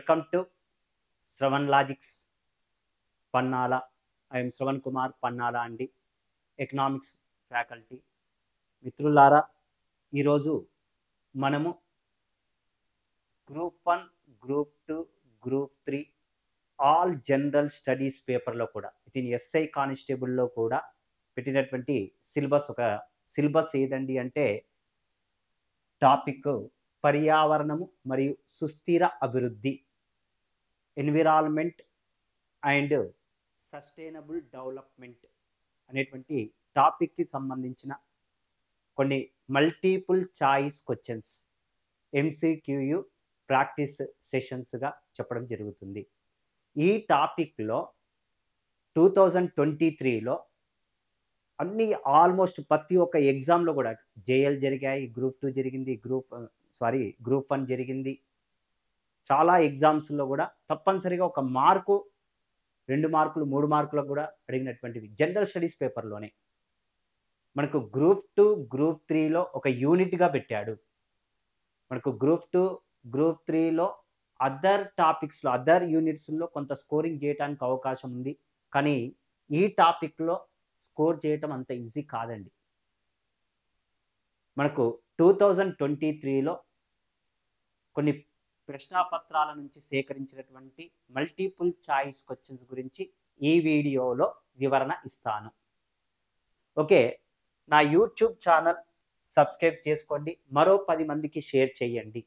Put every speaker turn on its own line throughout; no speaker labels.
Welcome to Shravan Logics Pannala. I am Shravan Kumar Pannala అండి, economics faculty. మిత్రులారా, ఈరోజు మనము group 1, group 2, group 3 all general studies పేపర్లో కూడా విత్ ఎస్ఐ కానిస్టేబుల్లో కూడా పెట్టినటువంటి సిలబస్ ఏదండి అంటే టాపిక్ పర్యావరణము మరియు సుస్థిర అభివృద్ధి, ఎన్విరాన్మెంట్ అండ్ సస్టైనబుల్ డెవలప్మెంట్ అనేటువంటి టాపిక్కి సంబంధించిన కొన్ని మల్టిపుల్ చాయిస్ క్వశ్చన్స్ ఎంసీక్యూయు ప్రాక్టీస్ సెషన్స్గా చెప్పడం జరుగుతుంది. ఈ టాపిక్లో 2023లో అన్ని ఆల్మోస్ట్ ప్రతి ఒక్క ఎగ్జామ్లో కూడా జేఎల్ జరిగాయి, గ్రూప్ 2 జరిగింది, గ్రూప్ 1 జరిగింది. చాలా ఎగ్జామ్స్లో కూడా తప్పనిసరిగా ఒక మార్కు, 2 మార్కులు, 3 మార్కులకు కూడా అడిగినటువంటివి జనరల్ స్టడీస్ పేపర్లోనే. మనకు గ్రూప్ 2, గ్రూప్ 3లో ఒక యూనిట్గా పెట్టాడు. మనకు గ్రూప్ 2, గ్రూప్ 3లో అదర్ టాపిక్స్లో, అదర్ యూనిట్స్లో కొంత స్కోరింగ్ చేయడానికి అవకాశం ఉంది. కానీ ఈ టాపిక్లో స్కోర్ చేయటం అంత ఈజీ కాదండి. మనకు 2023లో కొన్ని ప్రశ్నాపత్రాల నుంచి సేకరించినటువంటి మల్టిపుల్ చాయిస్ క్వశ్చన్స్ గురించి ఈ వీడియోలో వివరణ ఇస్తాను. ఓకే, నా యూట్యూబ్ ఛానల్ సబ్స్క్రైబ్ చేసుకోండి, మరో 10 మందికి షేర్ చేయండి.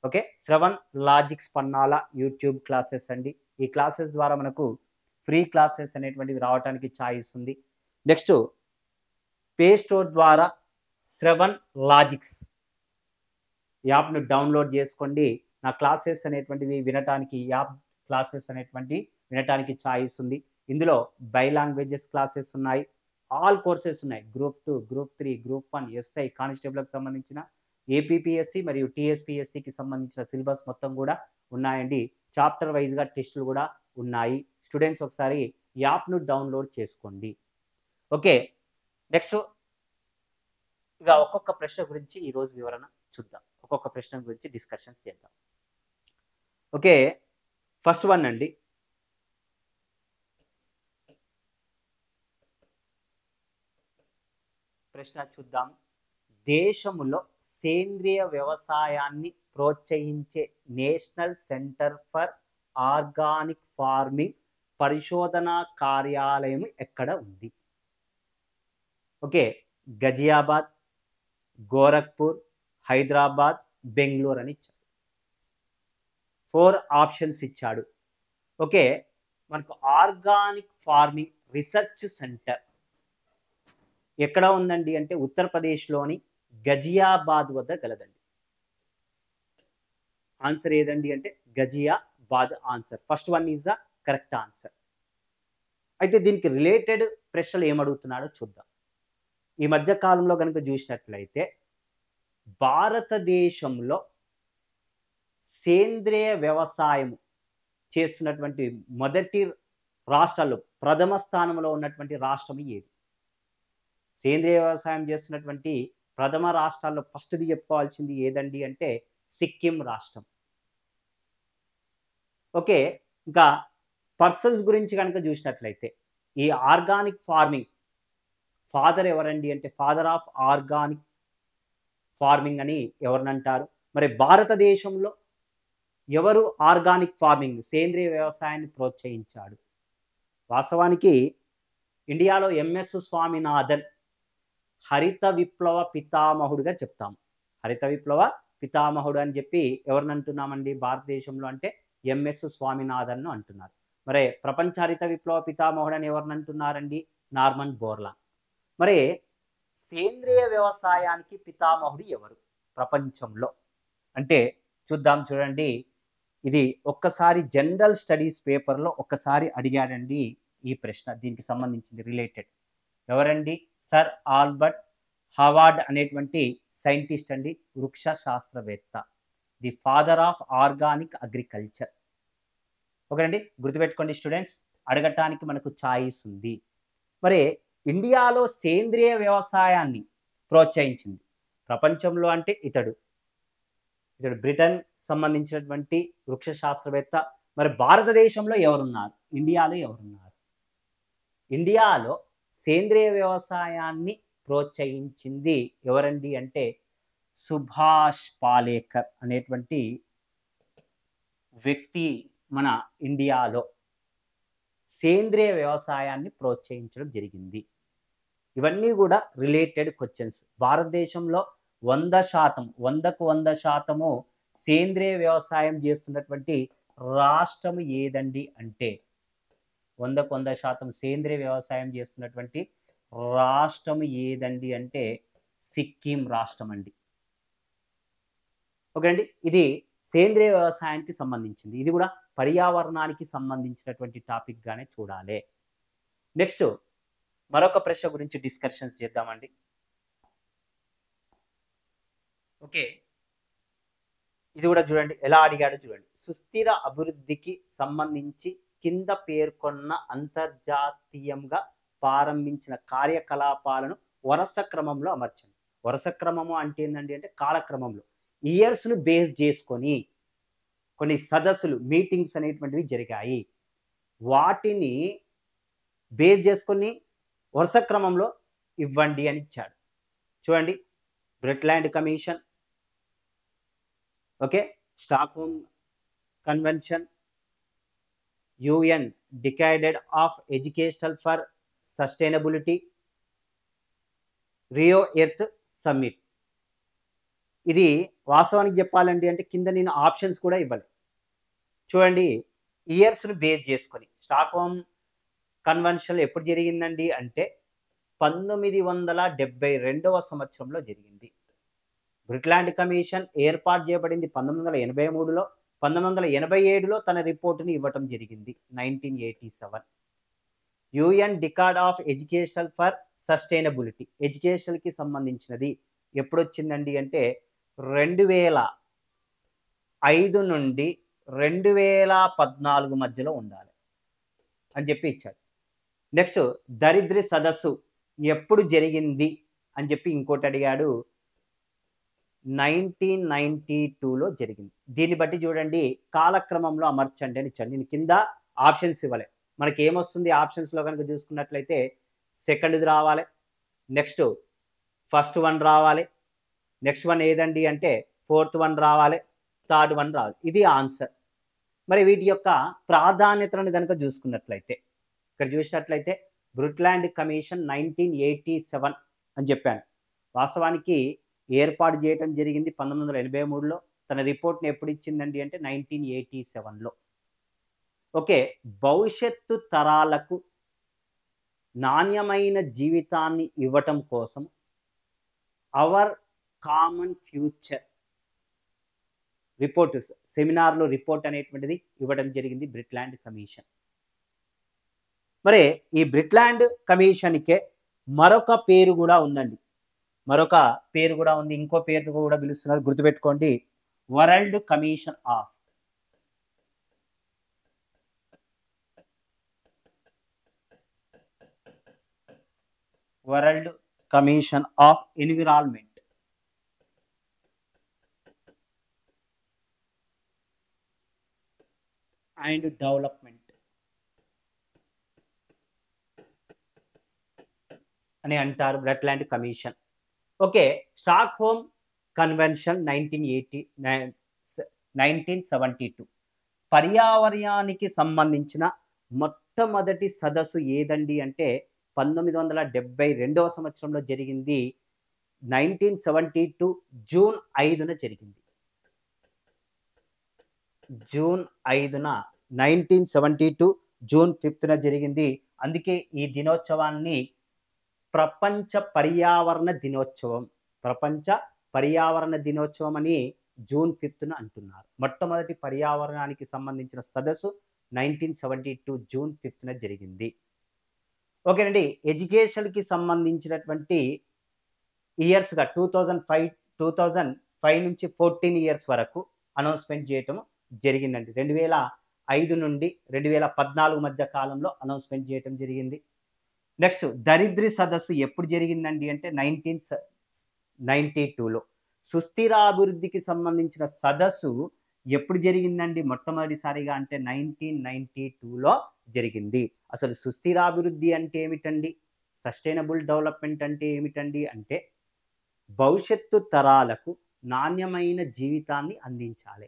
Okay, Shravan logics Pannala YouTube classes అండి. ఈ క్లాసెస్ ద్వారా మనకు ఫ్రీ క్లాసెస్ అనేటువంటివి రావడానికి ఛాయిస్ ఉంది. నెక్స్ట్ ప్లే స్టోర్ ద్వారా శ్రవణ్ లాజిక్స్ యాప్ను డౌన్లోడ్ చేసుకోండి. నా క్లాసెస్ అనేటువంటివి వినటానికి, యాప్ క్లాసెస్ అనేటువంటి వినటానికి ఛాయిస్ ఉంది. ఇందులో బై లాంగ్వేజెస్ క్లాసెస్ ఉన్నాయి, ఆల్ కోర్సెస్ ఉన్నాయి. గ్రూప్ 2, గ్రూప్ 3, గ్రూప్ 1, ఎస్ఐ కానిస్టేబుల్కి సంబంధించిన, ఏపీపీఎస్సి మరియు టీఎస్పీఎస్సికి సంబంధించిన సిలబస్ మొత్తం కూడా ఉన్నాయండి. చాప్టర్ వైజ్గా టెస్టులు కూడా ఉన్నాయి. స్టూడెంట్స్ ఒకసారి యాప్ను డౌన్లోడ్ చేసుకోండి. ఓకే, నెక్స్ట్ ఇక ఒక్కొక్క ప్రశ్న గురించి ఈరోజు వివరణ చూద్దాం. ఒక్కొక్క ప్రశ్న గురించి డిస్కషన్స్ చేద్దాం. ఓకే, ఫస్ట్ వన్ అండి. ప్రశ్న చూద్దాం. దేశంలో సేంద్రియ వ్యవసాయాన్ని ప్రోత్సహించే national centre for organic farming పరిశోధనా కార్యాలయం ఎక్కడ ఉంది? ఓకే, గజియాబాద్, గోరఖ్పూర్, హైదరాబాద్, బెంగళూరు అని ఇచ్చాడు. 4 ఆప్షన్స్ ఇచ్చాడు. ఓకే, మనకు ఆర్గానిక్ ఫార్మింగ్ రీసెర్చ్ సెంటర్ ఎక్కడ ఉందండి అంటే ఉత్తరప్రదేశ్లోని గజియాబాద్ వద్ద గలదండి. ఆన్సర్ ఏదండి అంటే Ghaziabad answer. First one is the correct answer. అయితే దీనికి రిలేటెడ్ ప్రశ్నలు ఏమడుగుతున్నాడో చూద్దాం. ఈ మధ్య కాలంలో కనుక చూసినట్లయితే భారతదేశంలో సేంద్రియ వ్యవసాయం చేస్తున్నటువంటి మొదటి రాష్ట్రాల్లో ప్రథమ స్థానంలో ఉన్నటువంటి రాష్ట్రం ఏది? సేంద్రియ వ్యవసాయం చేస్తున్నటువంటి ప్రథమ రాష్ట్రాల్లో ఫస్ట్ది చెప్పుకోవాల్సింది ఏదండి అంటే సిక్కిం రాష్ట్రం. ఓకే, ఇంకా పర్సన్స్ గురించి కనుక చూసినట్లయితే ఈ ఆర్గానిక్ ఫార్మింగ్ ఫాదర్ ఎవరండి అంటే ఫాదర్ ఆఫ్ ఆర్గానిక్ ఫార్మింగ్ అని ఎవరినంటారు? మరి భారతదేశంలో ఎవరు ఆర్గానిక్ ఫార్మింగ్ సేంద్రియ వ్యవసాయాన్ని ప్రోత్సహించాడు? వాస్తవానికి ఇండియాలో ఎంఎస్ స్వామినాథన్ హరిత విప్లవ పితామహుడుగా చెప్తాము. హరిత విప్లవ పితామహుడు అని చెప్పి ఎవరిని అంటున్నామండి భారతదేశంలో అంటే ఎంఎస్ స్వామినాథన్ అంటున్నారు. మరి ప్రపంచ హరిత విప్లవ పితామహుడు అని ఎవరిని అంటున్నారండి? నార్మన్ బోర్లాన్. మరి సేంద్రియ వ్యవసాయానికి పితామహుడు ఎవరు ప్రపంచంలో అంటే చూద్దాం. చూడండి, ఇది ఒక్కసారి జనరల్ స్టడీస్ పేపర్లో ఒక్కసారి అడిగాడండి ఈ ప్రశ్న. దీనికి సంబంధించింది రిలేటెడ్ ఎవరండి? సర్ ఆల్బర్ట్ హవార్డ్ అనేటువంటి సైంటిస్ట్ అండి, వృక్ష శాస్త్రవేత్త, the father of organic agriculture. ఓకేనండి, గుర్తుపెట్టుకోండి స్టూడెంట్స్, అడగటానికి మనకు ఛాయిస్ ఉంది. మరి ఇండియాలో సేంద్రియ వ్యవసాయాన్ని ప్రోత్సహించింది ప్రపంచంలో అంటే ఇతడు బ్రిటన్ సంబంధించినటువంటి వృక్ష శాస్త్రవేత్త. మరి భారతదేశంలో ఎవరున్నారు, ఇండియాలో ఎవరున్నారు? ఇండియాలో సేంద్రియ వ్యవసాయాన్ని ప్రోత్సహించింది ఎవరండి అంటే సుభాష్ పాలేకర్ అనేటువంటి వ్యక్తి మన ఇండియాలో సేంద్రియ వ్యవసాయాన్ని ప్రోత్సహించడం జరిగింది. ఇవన్నీ కూడా రిలేటెడ్ క్వశ్చన్స్. భారతదేశంలో 100%, 100% సేంద్రియ వ్యవసాయం చేస్తున్నటువంటి రాష్ట్రం ఏదండి అంటే 100% సేంద్రియ వ్యవసాయం చేస్తున్నటువంటి రాష్ట్రం ఏదండి అంటే సిక్కిం రాష్ట్రం అండి. ఓకే అండి, ఇది సేంద్రియ వ్యవసాయానికి సంబంధించింది. ఇది కూడా పర్యావరణానికి సంబంధించినటువంటి టాపిక్ గానే చూడాలి. నెక్స్ట్ మరొక ప్రశ్న గురించి డిస్కషన్స్ చేద్దామండి. ఓకే, ఇది కూడా చూడండి ఎలా అడిగాడో చూడండి. సుస్థిర అభివృద్ధికి సంబంధించి కింద పేర్కొన్న అంతర్జాతీయంగా ప్రారంభించిన కార్యకలాపాలను వరుస క్రమంలో అమర్చండి. వరుస క్రమము అంటే ఏంటండి అంటే కాలక్రమంలో ఇయర్స్ను బేస్ చేసుకొని కొన్ని సదస్సులు, మీటింగ్స్ అనేటువంటివి జరిగాయి. వాటిని బేస్ చేసుకొని వరుస క్రమంలో ఇవ్వండి అని ఇచ్చాడు. చూడండి, Brundtland commission, okay, Stockholm convention, UN decade of educational for sustainability, Rio Earth Summit. ఇది వాస్తవానికి చెప్పాలండి అంటే కింద నేను ఆప్షన్స్ కూడా ఇవ్వాలి. చూడండి, ఇయర్స్ను బేస్ చేసుకొని స్టాక్హోమ్ కన్వెన్షన్ ఎప్పుడు జరిగిందండి అంటే 1972వ సంవత్సరంలో జరిగింది. బ్రిట్లాండ్ కమిషన్ ఏర్పాటు చేయబడింది 1983లో. 1987లో తన రిపోర్టుని ఇవ్వటం జరిగింది 1987. UN decide of educational for sustainability, ఎడ్యుకేషన్కి సంబంధించినది ఎప్పుడు వచ్చిందండి అంటే 2005 నుండి 2014 మధ్యలో ఉండాలి అని చెప్పి ఇచ్చాడు. నెక్స్ట్ దరిద్ర సదస్సు ఎప్పుడు జరిగింది అని చెప్పి ఇంకోటి అడిగాడు. 1992లో జరిగింది. దీన్ని బట్టి చూడండి కాలక్రమంలో అమర్చండి అని ఇచ్చాను. నేను కింద ఆప్షన్స్ ఇవ్వలే. మనకి ఏమొస్తుంది ఆప్షన్స్లో కనుక చూసుకున్నట్లయితే సెకండ్ది రావాలి, నెక్స్ట్ ఫస్ట్ వన్ రావాలి, నెక్స్ట్ వన్ ఏదండి అంటే ఫోర్త్ వన్ రావాలి, థర్డ్ వన్ రావాలి. ఇది ఆన్సర్. మరి వీటి యొక్క ప్రాధాన్యతలను కనుక చూసుకున్నట్లయితే ఇక్కడ చూసినట్లయితే బ్రిట్లాండ్ కమిషన్ 1987 అని చెప్పాను. వాస్తవానికి ఏర్పాటు చేయడం జరిగింది 1983లో. తన రిపోర్ట్ని ఎప్పుడు ఇచ్చిందండి అంటే 1987లో. ఓకే, భవిష్యత్తు తరాలకు నాణ్యమైన జీవితాన్ని ఇవ్వటం కోసం అవర్ కామన్ ఫ్యూచర్ రిపోర్ట్ సెమినార్లో రిపోర్ట్ అనేటువంటిది ఇవ్వడం జరిగింది బ్రిట్లాండ్ కమిషన్. మరి ఈ బ్రిట్లాండ్ కమిషన్కే మరొక పేరు కూడా ఉందండి. మరొక పేరు కూడా ఉంది, ఇంకో పేరు కూడా పిలుస్తున్నారు, గుర్తుపెట్టుకోండి. World commission of environment and development అని అంటారు బ్రిట్లాండ్ కమిషన్. ఓకే, స్టాక్హోమ్ కన్వెన్షన్ 1972 పర్యావరణానికి సంబంధించిన మొట్టమొదటి సదస్సు ఏదండి అంటే 1972వ సంవత్సరంలో జరిగింది. 1972 జూన్ 5న జరిగింది. జూన్ 5న 1972 జూన్ 5న జరిగింది. అందుకే ఈ దినోత్సవాన్ని ప్రపంచ పర్యావరణ దినోత్సవం అని జూన్ 5న అంటున్నారు. మొట్టమొదటి పర్యావరణానికి సంబంధించిన సదస్సు 1972 జూన్ 5న జరిగింది. ఓకేనండి, ఎడ్యుకేషన్కి సంబంధించినటువంటి ఇయర్స్గా 2005 నుంచి 14 ఇయర్స్ వరకు అనౌన్స్మెంట్ చేయటం జరిగిందండి. 2005 నుండి 2014 మధ్య కాలంలో అనౌన్స్మెంట్ చేయటం జరిగింది. నెక్స్ట్ దరిద్ర సదస్సు ఎప్పుడు జరిగిందండి అంటే 1992లో. సుస్థిరాభివృద్ధికి సంబంధించిన సదస్సు ఎప్పుడు జరిగిందండి మొట్టమొదటిసారిగా అంటే 1992లో జరిగింది. అసలు సుస్థిరాభివృద్ధి అంటే ఏమిటండి? సస్టైనబుల్ డెవలప్మెంట్ అంటే ఏమిటండి? అంటే భవిష్యత్తు తరాలకు నాణ్యమైన జీవితాన్ని అందించాలి.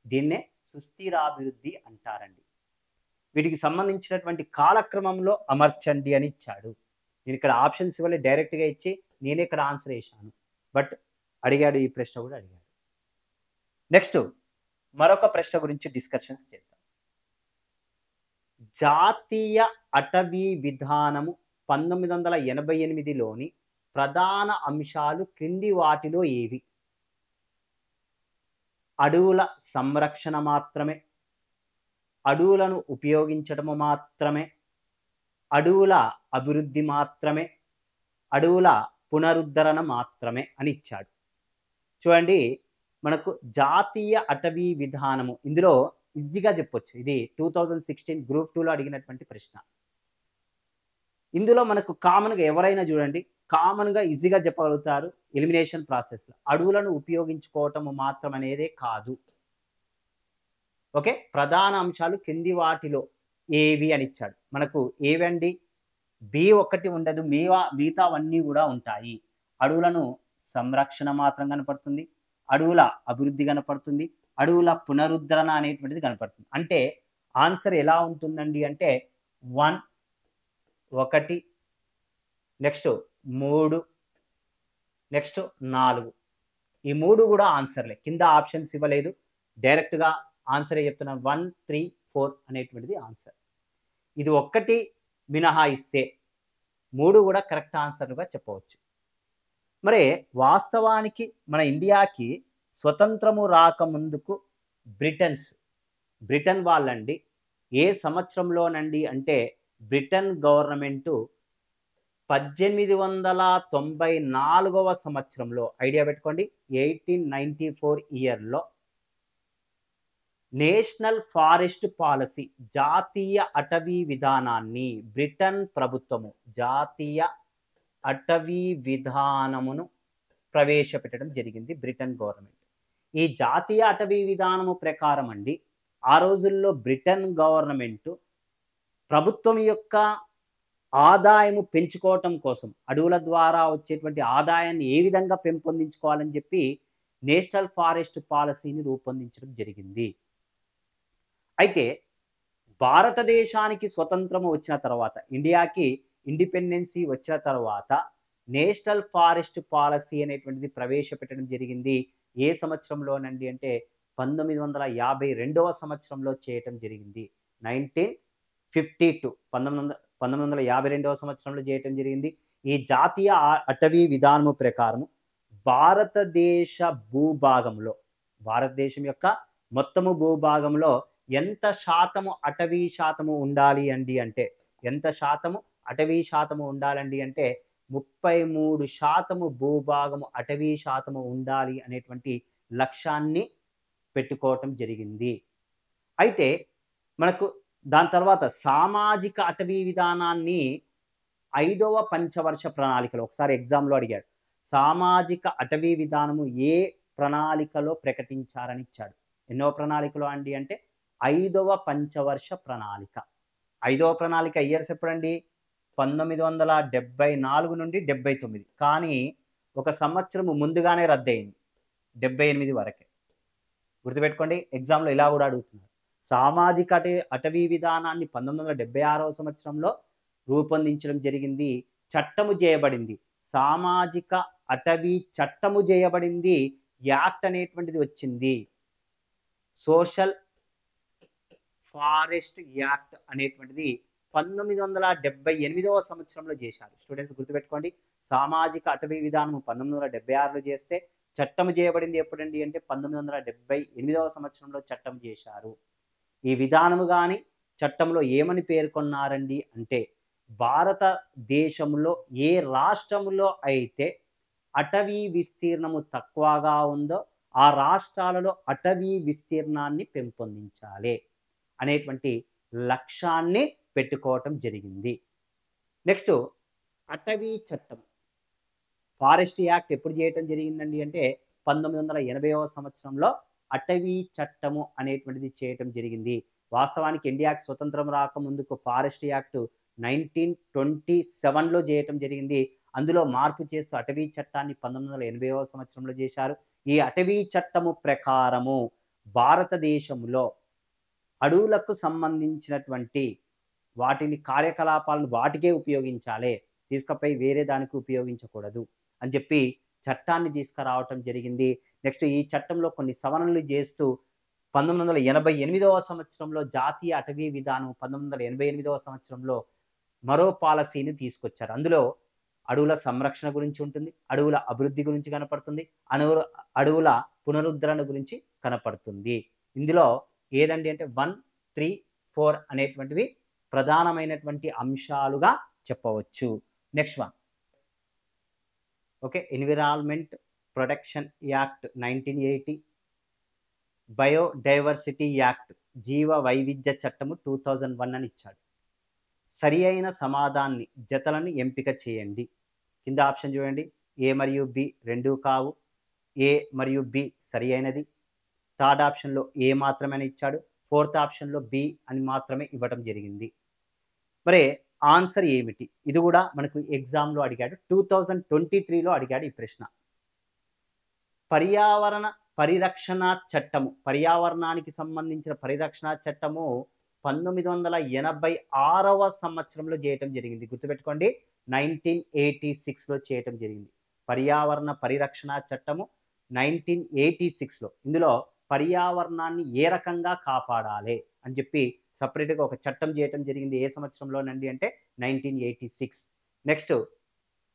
దీన్నే సుస్థిరాభివృద్ధి అంటారండి. వీటికి సంబంధించినటువంటి కాలక్రమంలో అమర్చండి అని ఇచ్చాడు. నేను ఇక్కడ ఆప్షన్స్ ఇవ్వలే, డైరెక్ట్‌గా ఇచ్చి నేనే ఇక్కడ ఆన్సర్ ఏశాను. బట్ అడిగాడు, ఈ ప్రశ్న కూడా అడిగాడు. నెక్స్ట్ మరొక ప్రశ్న గురించి డిస్కషన్స్ చేద్దాం. జాతీయ అటవీ విధానము 1988లోని ప్రధాన అంశాలు క్రింది వాటిలో ఏవి? అడవుల సంరక్షణ మాత్రమే, అడవులను ఉపయోగించడము మాత్రమే, అడవుల అభివృద్ధి మాత్రమే, అడవుల పునరుద్ధరణ మాత్రమే అని ఇచ్చాడు. చూడండి, మనకు జాతీయ అటవీ విధానము ఇందులో ఈజీగా చెప్పొచ్చు. ఇది 2016 గ్రూప్ 2లో అడిగినటువంటి ప్రశ్న. ఇందులో మనకు కామన్గా ఎవరైనా చూడండి, కామన్గా ఈజీగా చెప్పగలుగుతారు. ఎలిమినేషన్ ప్రాసెస్లో అడవులను ఉపయోగించుకోవటం మాత్రం అనేదే కాదు. ఓకే, ప్రధాన అంశాలు కింది వాటిలో ఏవి అని ఇచ్చాడు. మనకు ఏవండి? B1 ఉండదు, మిగతావన్నీ కూడా ఉంటాయి. అడవులను సంరక్షణ మాత్రం కనపడుతుంది, అడవుల అభివృద్ధి కనపడుతుంది, అడవుల పునరుద్ధరణ అనేటువంటిది కనపడుతుంది. అంటే ఆన్సర్ ఎలా ఉంటుందండి అంటే 1, నెక్స్ట్ 3, నెక్స్ట్ 4. ఈ 3 కూడా ఆన్సర్లే. కింద ఆప్షన్స్ ఇవ్వలేదు, డైరెక్ట్గా ఆన్సరే చెప్తున్నాను. 1, 3, 4 అనేటువంటిది ఆన్సర్. ఇది ఒక్కటి మినహాయిస్తే 3 కూడా కరెక్ట్ ఆన్సర్లుగా చెప్పవచ్చు. మరి వాస్తవానికి మన ఇండియాకి స్వతంత్రము రాకముందుకు బ్రిటన్ వాళ్ళండి ఏ సంవత్సరంలోనండి అంటే బ్రిటన్ గవర్నమెంటు 1894వ సంవత్సరంలో, ఐడియా పెట్టుకోండి, 1894 ఇయర్లో నేషనల్ ఫారెస్ట్ పాలసీ, జాతీయ అటవీ విధానాన్ని బ్రిటన్ ప్రభుత్వము జాతీయ అటవీ విధానమును ప్రవేశపెట్టడం జరిగింది బ్రిటన్ గవర్నమెంట్. ఈ జాతీయ అటవీ విధానము ప్రకారం అండి ఆ రోజుల్లో బ్రిటన్ గవర్నమెంట్ ప్రభుత్వం యొక్క ఆదాయము పెంచుకోవటం కోసం, అడవుల ద్వారా వచ్చేటువంటి ఆదాయాన్ని ఏ విధంగా పెంపొందించుకోవాలని చెప్పి నేషనల్ ఫారెస్ట్ పాలసీని రూపొందించడం జరిగింది. అయితే భారతదేశానికి స్వతంత్రము వచ్చిన తర్వాత, ఇండియాకి ఇండిపెండెన్సీ వచ్చిన తర్వాత నేషనల్ ఫారెస్ట్ పాలసీ అనేటువంటిది ప్రవేశపెట్టడం జరిగింది. ఏ సంవత్సరంలోనండి అంటే 1952వ సంవత్సరంలో చేయటం జరిగింది. 1952వ సంవత్సరంలో చేయటం జరిగింది. ఈ జాతీయ అటవీ విధానము ప్రకారం భారతదేశ భూభాగంలో, భారతదేశం యొక్క మొత్తము భూభాగంలో ఎంత శాతము అటవీ శాతము ఉండాలి అండి అంటే, ఎంత శాతము అటవీ శాతము ఉండాలండి అంటే 33% భూభాగము అటవీ శాతము ఉండాలి అనేటువంటి లక్ష్యాన్ని పెట్టుకోవటం జరిగింది. అయితే మనకు దాని తర్వాత సామాజిక అటవీ విధానాన్ని 5వ పంచవర్ష ప్రణాళికలో, ఒకసారి ఎగ్జామ్లో అడిగాడు, సామాజిక అటవీ విధానము ఏ ప్రణాళికలో ప్రకటించారని ఇచ్చాడు. ఎన్నో ప్రణాళికలో అండి అంటే 5వ పంచవర్ష ప్రణాళిక. 5వ ప్రణాళిక ఇయర్స్ ఎప్పుడండి? 1974 నుండి 79. కానీ ఒక సంవత్సరము ముందుగానే రద్దయింది, 78 వరకే. గుర్తుపెట్టుకోండి, ఎగ్జామ్లో ఇలా కూడా అడుగుతున్నారు. సామాజిక అటవీ విధానాన్ని 1976వ సంవత్సరంలో రూపొందించడం జరిగింది, చట్టము చేయబడింది. సామాజిక అటవీ చట్టము చేయబడింది, యాక్ట్ అనేటువంటిది వచ్చింది. సోషల్ ఫారెస్ట్ యాక్ట్ అనేటువంటిది 1978వ సంవత్సరంలో చేశారు. స్టూడెంట్స్ గుర్తుపెట్టుకోండి, సామాజిక అటవీ విధానం 1976లో చేస్తే చట్టము చేయబడింది ఎప్పుడండి అంటే 1978వ సంవత్సరంలో చట్టం చేశారు. ఈ విధానము కానీ చట్టంలో ఏమని పేర్కొన్నారండి అంటే, భారతదేశంలో ఏ రాష్ట్రంలో అయితే అటవీ విస్తీర్ణము తక్కువగా ఉందో ఆ రాష్ట్రాలలో అటవీ విస్తీర్ణాన్ని పెంపొందించాలి అనేటువంటి లక్ష్యాన్ని పెట్టుకోవటం జరిగింది. నెక్స్ట్ అటవీ చట్టం, ఫారెస్ట్ యాక్ట్ ఎప్పుడు చేయటం జరిగిందండి అంటే 1980వ సంవత్సరంలో అటవీ చట్టము అనేటువంటిది చేయటం జరిగింది. వాస్తవానికి ఇండియాకి స్వతంత్రం రాకముందుకు ఫారెస్ట్ యాక్ట్ 1927లో చేయటం జరిగింది. అందులో మార్పు చేస్తూ అటవీ చట్టాన్ని 1980వ సంవత్సరంలో చేశారు. ఈ అటవీ చట్టము ప్రకారము భారతదేశంలో అడవులకు సంబంధించినటువంటి వాటిని కార్యకలాపాలను వాటికే ఉపయోగించాలి, తీసుకపోయి వేరే దానికి ఉపయోగించకూడదు అని చెప్పి చట్టాన్ని తీసుకురావటం జరిగింది. నెక్స్ట్ ఈ చట్టంలో కొన్ని సవరణలు చేస్తూ 1988వ సంవత్సరంలో జాతీయ అటవీ విధానం 1988వ సంవత్సరంలో మరో పాలసీని తీసుకొచ్చారు. అందులో అడవుల సంరక్షణ గురించి ఉంటుంది, అడవుల అభివృద్ధి గురించి కనపడుతుంది, అడవుల పునరుద్ధరణ గురించి కనపడుతుంది. ఇందులో ఏదండి అంటే 1, 3, 4 అనేటువంటివి ప్రధానమైనటువంటి అంశాలుగా చెప్పవచ్చు. Next one, okay, environment protection act 1980, biodiversity act జీవ వైవిధ్య చట్టము 2001 అని ఇచ్చాడు. సరి అయిన సమాధాన్ని జతలను ఎంపిక చేయండి. కింద ఆప్షన్ చూడండి, ఏ మరియు బి రెండూ కావు, ఏ మరియు బి సరి అయినది, థర్డ్ ఆప్షన్లో ఏ మాత్రమే ఇచ్చాడు, ఫోర్త్ ఆప్షన్లో బి అని మాత్రమే ఇవ్వడం జరిగింది. మరి ఆన్సర్ ఏమిటి? ఇది కూడా మనకు ఎగ్జామ్లో అడిగాడు, 2023లో అడిగాడు ఈ ప్రశ్న. పర్యావరణ పరిరక్షణ చట్టము, పర్యావరణానికి సంబంధించిన పరిరక్షణ చట్టము 1986వ సంవత్సరంలో చేయటం జరిగింది. గుర్తుపెట్టుకోండి, 1986లో చేయటం జరిగింది. పర్యావరణ పరిరక్షణ చట్టము 1986లో. ఇందులో పర్యావరణాన్ని ఏ రకంగా కాపాడాలి అని చెప్పి సపరేట్గా ఒక చట్టం చేయటం జరిగింది. ఏ సంవత్సరంలోనండి అంటే 1986. నెక్స్ట్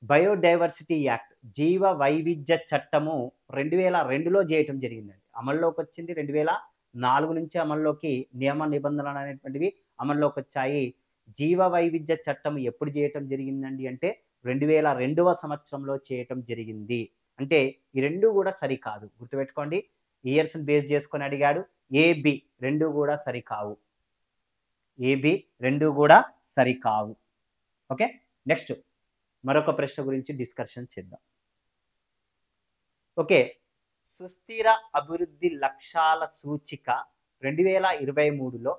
బయోడైవర్సిటీ యాక్ట్ జీవ వైవిధ్య చట్టము 2002లో చేయటం జరిగిందండి. అమల్లోకి వచ్చింది 2004 నుంచి అమల్లోకి నియమ నిబంధనలు అనేటువంటివి అమల్లోకి వచ్చాయి. జీవ వైవిధ్య చట్టం ఎప్పుడు చేయటం జరిగిందండి అంటే 2002వ సంవత్సరంలో చేయటం జరిగింది. అంటే ఈ రెండు కూడా సరికాదు, గుర్తుపెట్టుకోండి. ఇయర్స్ని బేస్ చేసుకొని అడిగాడు. ఏబి రెండు కూడా సరికావు, ఏబి రెండు కూడా సరికావు. ఓకే, నెక్స్ట్ మరొక ప్రశ్న గురించి డిస్కషన్ చేద్దాం. ఓకే, సుస్థిర అభివృద్ధి లక్ష్యాల సూచిక 2023లో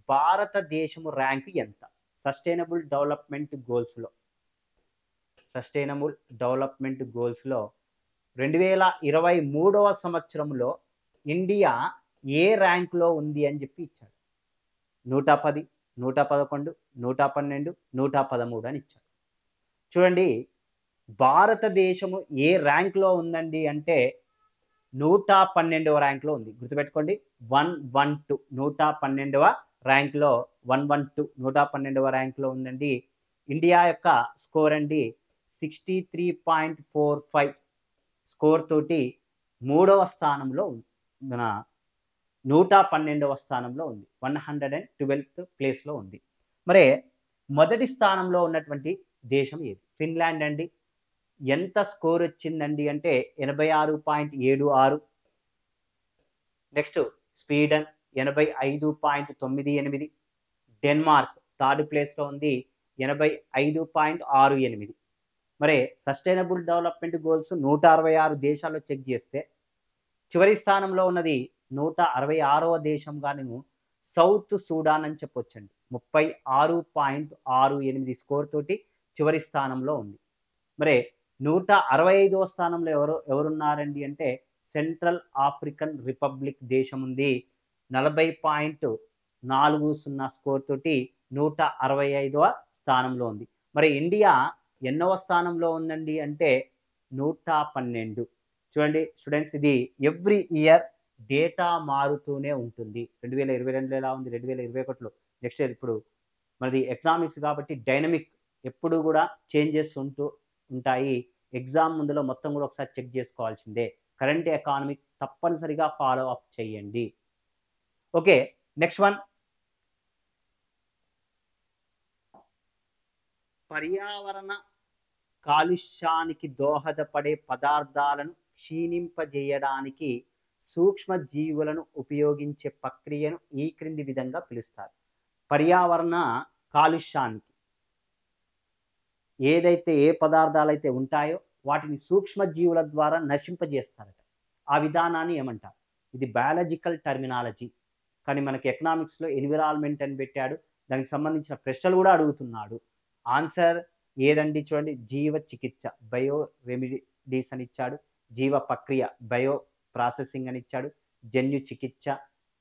భారతదేశము ర్యాంకు ఎంత? సస్టైనబుల్ డెవలప్మెంట్ గోల్స్లో 2023వ సంవత్సరంలో ఇండియా ఏ ర్యాంకులో ఉంది అని చెప్పి ఇచ్చాడు. 110, 111, 112, 113 అని ఇచ్చాడు. చూడండి, భారతదేశము ఏ ర్యాంక్లో ఉందండి అంటే 112వ ర్యాంక్లో ఉంది. గుర్తుపెట్టుకోండి, 112, 112వ ర్యాంక్లో 112, 112వ ర్యాంక్లో ఉందండి. ఇండియా యొక్క స్కోర్ అండి 63.45 స్కోర్ తోటి 3వ స్థానంలో ఉంది. మన 112వ స్థానంలో ఉంది, 112th ప్లేస్లో ఉంది. మరి మొదటి స్థానంలో ఉన్నటువంటి దేశం ఏది? ఫిన్లాండ్ అండి. ఎంత స్కోర్ వచ్చిందండి అంటే 86.76. Next Sweden 85.98. డెన్మార్క్ థర్డ్ ప్లేస్లో ఉంది, 85.68. మరి సస్టైనబుల్ డెవలప్మెంట్ గోల్స్ 166 దేశాల్లో చెక్ చేస్తే చివరి స్థానంలో ఉన్నది 166వ దేశంగాను సౌత్ సూడాన్ అని చెప్పొచ్చండి. 36.68 స్కోర్ తోటి చివరి స్థానంలో ఉంది. మరి 165వ స్థానంలో ఎవరున్నారండి అంటే సెంట్రల్ ఆఫ్రికన్ రిపబ్లిక్ దేశం ఉంది. 40.40 స్కోర్ తోటి 165వ స్థానంలో ఉంది. మరి ఇండియా ఎన్నవ స్థానంలో ఉందండి అంటే 112. చూడండి స్టూడెంట్స్, ఇది ఎవ్రీ ఇయర్ డేటా మారుతూనే ఉంటుంది. 2022లో ఎలా ఉంది, 2021లో, నెక్స్ట్ ఇయర్. ఇప్పుడు మనది ఎకనామిక్స్ కాబట్టి డైనమిక్, ఎప్పుడు కూడా చేంజెస్ ఉంటాయి. ఎగ్జామ్ ముందులో మొత్తం కూడా ఒకసారి చెక్ చేసుకోవాల్సిందే. కరెంట్ ఎకానమిక్ తప్పనిసరిగా ఫాలో అప్ చేయండి. ఓకే, నెక్స్ట్ వన్, పర్యావరణ కాలుష్యానికి దోహదపడే పదార్థాలను క్షీణింపజేయడానికి సూక్ష్మ జీవులను ఉపయోగించే ప్రక్రియను ఈ క్రింది విధంగా పిలుస్తారు. పర్యావరణ కాలుష్యానికి ఏదైతే ఏ పదార్థాలు అయితే ఉంటాయో వాటిని సూక్ష్మ జీవుల ద్వారా నశింపజేస్తారట. ఆ విధానాన్ని ఏమంటారు? ఇది బయాలజికల్ టర్మినాలజీ, కానీ మనకి ఎకనామిక్స్లో ఎన్విరాన్మెంట్ అని పెట్టాడు. దానికి సంబంధించిన ప్రశ్నలు కూడా అడుగుతున్నాడు. ఆన్సర్ ఏదండి చూడండి, జీవ చికిత్స బయో రెమిడీస్ అని ఇచ్చాడు, జీవ ప్రక్రియ బయో ప్రాసెసింగ్ అని ఇచ్చాడు, జన్యు చికిత్స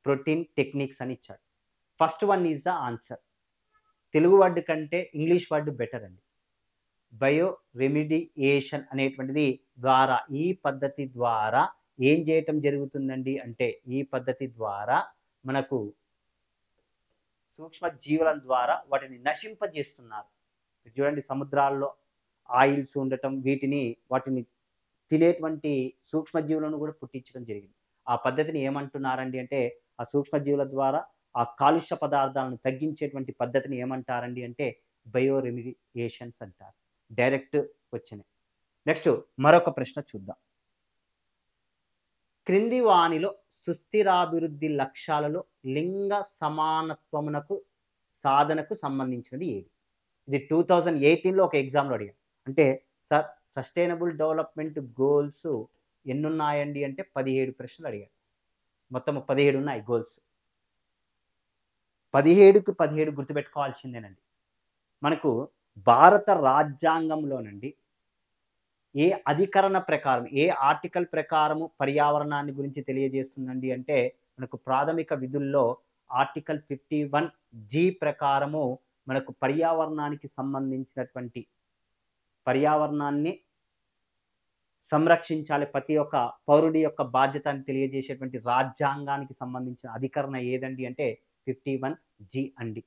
ప్రోటీన్ టెక్నిక్స్ అని ఇచ్చాడు. First one is the answer. Telugu word కంటే ఇంగ్లీష్ వర్డ్ బెటర్ అండి. బయో రెమిడియేషన్ అనేటువంటిది ద్వారా, ఈ పద్ధతి ద్వారా ఏం చేయటం జరుగుతుందండి అంటే, ఈ పద్ధతి ద్వారా మనకు సూక్ష్మ జీవుల ద్వారా వాటిని నశింపజేస్తున్నారు. చూడండి, సముద్రాల్లో ఆయిల్స్ ఉండటం, వాటిని తినేటువంటి సూక్ష్మజీవులను కూడా పుట్టించడం జరిగింది. ఆ పద్ధతిని ఏమంటున్నారండి అంటే, ఆ సూక్ష్మజీవుల ద్వారా ఆ కాలుష్య పదార్థాలను తగ్గించేటువంటి పద్ధతిని ఏమంటారండి అంటే బయో రెమిడియేషన్స్ అంటారు. Direct question. నెక్స్ట్ మరొక ప్రశ్న చూద్దాం. క్రింది వానిలో సుస్థిరాభివృద్ధి లక్ష్యాలలో లింగ సమానత్వమునకు సాధనకు సంబంధించినది ఏది? ఇది 2018లో ఒక ఎగ్జామ్లో అడిగారు. అంటే సార్, సస్టైనబుల్ డెవలప్మెంట్ గోల్స్ ఎన్ని ఉన్నాయండి అంటే 17 ప్రశ్నలు అడిగారు. మొత్తం 17 ఉన్నాయి గోల్స్. 17కి 17 గుర్తుపెట్టుకోవాల్సిందేనండి. మనకు భారత రాజ్యాంగంలోనండి ఏ అధికరణ ప్రకారం, ఏ ఆర్టికల్ ప్రకారము పర్యావరణాన్ని గురించి తెలియజేస్తుందండి అంటే, మనకు ప్రాథమిక విధుల్లో ఆర్టికల్ 51G ప్రకారము మనకు పర్యావరణానికి సంబంధించినటువంటి, పర్యావరణాన్ని సంరక్షించాలి, ప్రతి ఒక్క పౌరుడి యొక్క బాధ్యతని తెలియజేసేటువంటి రాజ్యాంగానికి సంబంధించిన అధికరణ ఏదండి అంటే 51G అండి.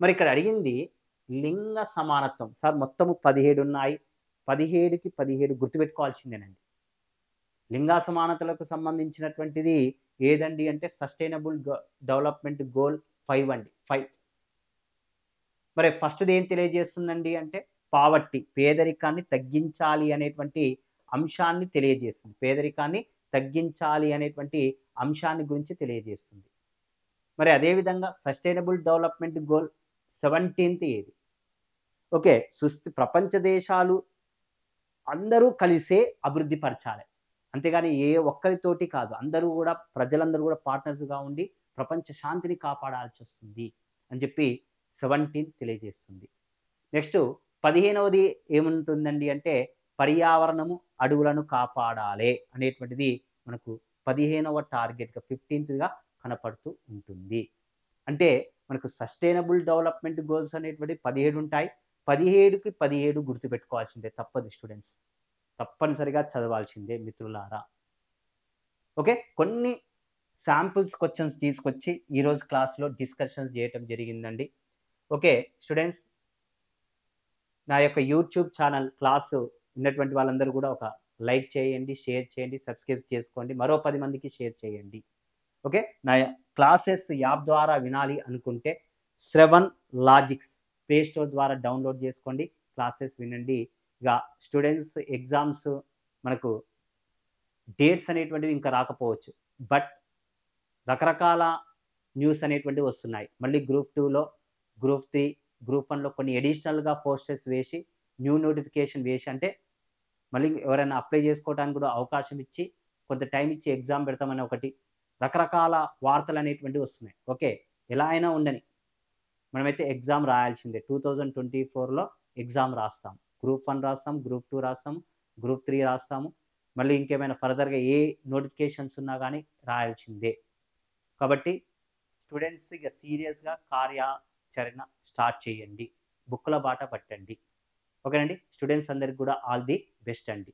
మరి ఇక్కడ అడిగింది లింగ సమానత్వం. సార్ మొత్తము 17 ఉన్నాయి, 17కి 17 గుర్తుపెట్టుకోవాల్సిందేనండి. లింగ సమానతలకు సంబంధించినటువంటిది ఏదండి అంటే సస్టైనబుల్ డెవలప్మెంట్ గోల్ 5 అండి, 5. మరి ఫస్ట్ది ఏం తెలియజేస్తుందండి అంటే పావర్టీ, పేదరికాన్ని తగ్గించాలి అనేటువంటి అంశాన్ని తెలియజేస్తుంది. పేదరికాన్ని తగ్గించాలి అనేటువంటి అంశాన్ని గురించి తెలియజేస్తుంది. మరి అదేవిధంగా సస్టైనబుల్ డెవలప్మెంట్ గోల్ 17th ఏది? ఓకే, ప్రపంచ దేశాలు అందరూ కలిసే అభివృద్ధి పరచాలి, అంతేగాని ఏ ఒక్కరితోటి కాదు. ప్రజలందరూ కూడా పార్ట్నర్స్గా ఉండి ప్రపంచ శాంతిని కాపాడాల్సి వస్తుంది అని చెప్పి 17th తెలియజేస్తుంది. నెక్స్ట్ 15వది ఏముంటుందండి అంటే పర్యావరణము, అడవులను కాపాడాలి అనేటువంటిది మనకు 15వ టార్గెట్గా 15th కనపడుతూ ఉంటుంది. అంటే మనకు సస్టైనబుల్ డెవలప్మెంట్ గోల్స్ అనేటువంటి 17 ఉంటాయి. 17కి 17 గుర్తుపెట్టుకోవాల్సిందే, తప్పదు స్టూడెంట్స్, తప్పనిసరిగా చదవాల్సిందే మిత్రులారా. ఓకే, కొన్ని శాంపుల్స్ క్వశ్చన్స్ తీసుకొచ్చి ఈరోజు క్లాస్లో డిస్కషన్స్ చేయటం జరిగిందండి. ఓకే స్టూడెంట్స్, నా యొక్క యూట్యూబ్ ఛానల్ క్లాసు ఉన్నటువంటి వాళ్ళందరూ కూడా ఒక లైక్ చేయండి, షేర్ చేయండి, సబ్స్క్రైబ్ చేసుకోండి, మరో 10 మందికి షేర్ చేయండి. ఓకే, నా క్లాసెస్ యాప్ ద్వారా వినాలి అనుకుంటే శ్రవణ్ లాజిక్స్ ప్లే స్టోర్ ద్వారా డౌన్లోడ్ చేసుకోండి, క్లాసెస్ వినండి. ఇక స్టూడెంట్స్ ఎగ్జామ్స్ మనకు డేట్స్ అనేటువంటివి ఇంకా రాకపోవచ్చు, బట్ రకరకాల న్యూస్ అనేటువంటివి వస్తున్నాయి. మళ్ళీ గ్రూప్ 2లో, గ్రూప్ 3, గ్రూప్ 1లో కొన్ని అడిషనల్గా పోస్టర్స్ వేసి, న్యూ నోటిఫికేషన్ వేసి, అంటే మళ్ళీ ఎవరైనా అప్లై చేసుకోవడానికి కూడా అవకాశం ఇచ్చి కొంత టైం ఇచ్చి ఎగ్జామ్ పెడతామని ఒకటి, రకరకాల వార్తలు అనేటువంటివి వస్తున్నాయి. ఓకే, ఎలా అయినా ఉండని, మనమైతే ఎగ్జామ్ రాయాల్సిందే. 2024లో ఎగ్జామ్ రాస్తాం. గ్రూప్ 1 రాస్తాం, గ్రూప్ 2 రాస్తాం, గ్రూప్ 3 రాస్తాము. మళ్ళీ ఇంకేమైనా ఫర్దర్గా ఏ నోటిఫికేషన్స్ ఉన్నా కానీ రాయాల్సిందే. కాబట్టి స్టూడెంట్స్ ఇక సీరియస్గా కార్యాచరణ స్టార్ట్ చేయండి, బుక్కుల బాట పట్టండి. ఓకేనండి, స్టూడెంట్స్ అందరికి కూడా ఆల్ ది బెస్ట్ అండి.